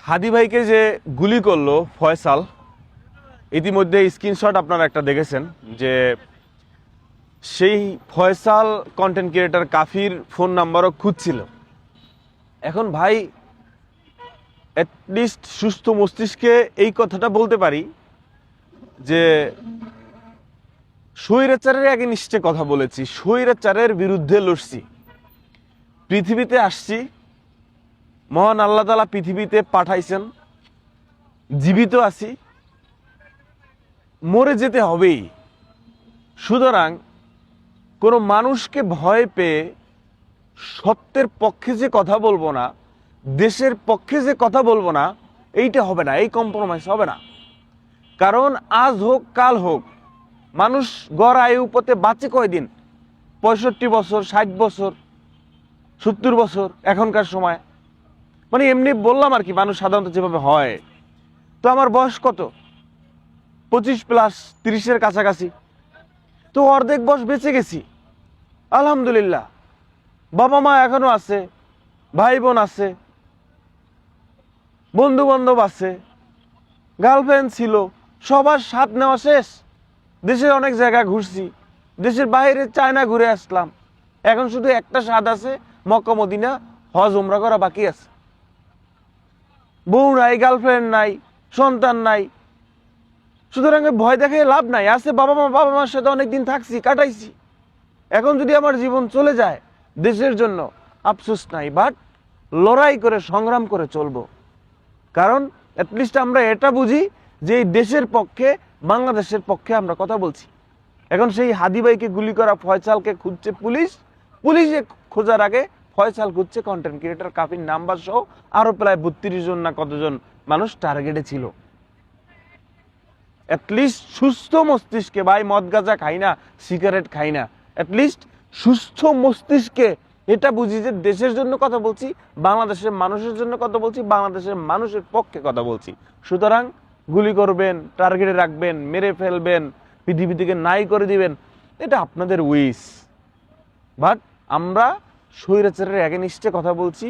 হাদি ভাইকে যে গুলি করলো ফয়সাল, ইতিমধ্যে স্ক্রিনশট আপনারা একটা দেখেছেন যে সেই ফয়সাল কন্টেন্ট ক্রিয়েটর কাফির ফোন নাম্বারও খুঁজছিল। এখন ভাই অ্যাটলিস্ট সুস্থ মস্তিষ্কে এই কথাটা বলতে পারি যে স্বৈরাচারের এগেইনস্টে কথা বলেছি, স্বৈরাচারের বিরুদ্ধে লড়ছি, পৃথিবীতে আসছি, মহান আল্লাহ তাআলা পৃথিবীতে পাঠাইছেন, জীবিত আছি, মরে যেতে হবেই। সুতরাং কোনো মানুষকে ভয় পেয়ে সত্যের পক্ষে যে কথা বলবো না, দেশের পক্ষে যে কথা বলবো না, এইটা হবে না, এই কম্প্রোমাইজ হবে না। কারণ আজ হোক কাল হোক মানুষ গড় আয়ু পথে বাঁচে কয়দিন? 65 বছর, 60 বছর, 70 বছর এখনকার সময়। মানে এমনি বললাম আর কি, মানুষ সাধারণত যেভাবে হয়। তো আমার বয়স কত? 25+, 30-এর কাছাকাছি। তো অর্ধেক বয়স বেঁচে গেছি আলহামদুলিল্লাহ। বাবা মা এখনো আছে, ভাই বোন আছে, বন্ধু বান্ধব আছে, গার্লফ্রেন্ড ছিল, সবার সাথ নেওয়া শেষ। দেশের অনেক জায়গা ঘুরছি, দেশের বাইরে চায়না ঘুরে আসলাম। এখন শুধু একটা স্বাদ আছে, মক্কা মদিনা হজ উমরা করা বাকি আছে। বউ নাই, গার্লফ্রেন্ড নাই, সন্তান নাই। সুতরাং ভয় দেখে লাভ নাই। আছে বাবা মার সাথে অনেকদিন থাকছি, কাটাইছি। এখন যদি আমার জীবন চলে যায় দেশের জন্য, আফসোস নাই, বাট লড়াই করে সংগ্রাম করে চলবো। কারণ অ্যাটলিস্ট আমরা এটা বুঝি যে এই দেশের পক্ষে, বাংলাদেশের পক্ষে আমরা কথা বলছি। এখন সেই হাদি ভাইকে গুলি করা ফয়সালকে খুঁজছে পুলিশ। পুলিশে খোঁজার আগে ফয়সাল খুঁজছে কন্টেন্ট ক্রিয়েটর কাফির নাম্বার সহ আরো প্রায় 32 জন না কতজন মানুষ টার্গেটে ছিল। অ্যাটলিস্ট সুস্থ মস্তিষ্কে, ভাই মদ গাঁজা খাই না, সিগারেট খাই না, অ্যাটলিস্ট সুস্থ মস্তিষ্কে এটা বুঝি যে দেশের জন্য কথা বলছি, বাংলাদেশের মানুষের জন্য কথা বলছি, বাংলাদেশের মানুষের পক্ষে কথা বলছি। সুতরাং গুলি করবেন, টার্গেটে রাখবেন, মেরে ফেলবেন, পৃথিবী থেকে নাই করে দিবেন, এটা আপনাদের উইশ। বাট আমরা স্বৈরাচারের এগেইনস্টে কথা বলছি।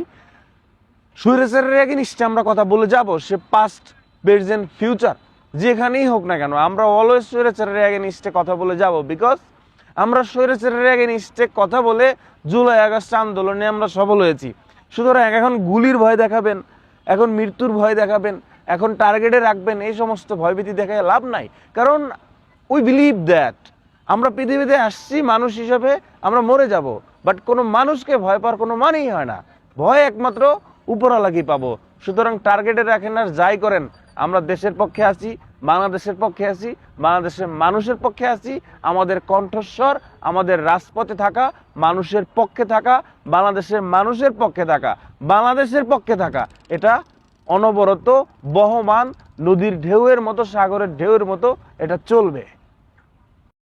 স্বৈরাচারের এগেইনস্টে আমরা কথা বলে যাব, সে পাস্ট, প্রেজেন্ট, ফিউচার যেখানেই হোক না কেন, আমরা অলওয়েজ স্বৈরাচারের এগেইনস্টে কথা বলে যাব। বিকজ আমরা স্বৈরাচারের এগেইনস্টে কথা বলে জুলাই আগস্ট আন্দোলনে আমরা সফল হয়েছি। সুতরাং এখন গুলির ভয় দেখাবেন, এখন মৃত্যুর ভয় দেখাবেন, এখন টার্গেটে রাখবেন, এই সমস্ত ভয়ভীতি দেখায় লাভ নাই। কারণ উই বিলিভ দ্যাট আমরা পৃথিবীতে আসছি মানুষ হিসাবে, আমরা মরে যাব। বাট কোনো মানুষকে ভয় পাওয়ার কোনো মানেই হয় না। ভয় একমাত্র উপরওয়ালাকেই পাবো। সুতরাং টার্গেটে রাখেন আর যাই করেন, আমরা দেশের পক্ষে আছি, বাংলাদেশের পক্ষে আছি, বাংলাদেশের মানুষের পক্ষে আছি। আমাদের কণ্ঠস্বর, আমাদের রাজপথে থাকা, মানুষের পক্ষে থাকা, বাংলাদেশের মানুষের পক্ষে থাকা, বাংলাদেশের পক্ষে থাকা, এটা অনবরত বহমান নদীর ঢেউয়ের মতো, সাগরের ঢেউয়ের মতো এটা চলবে।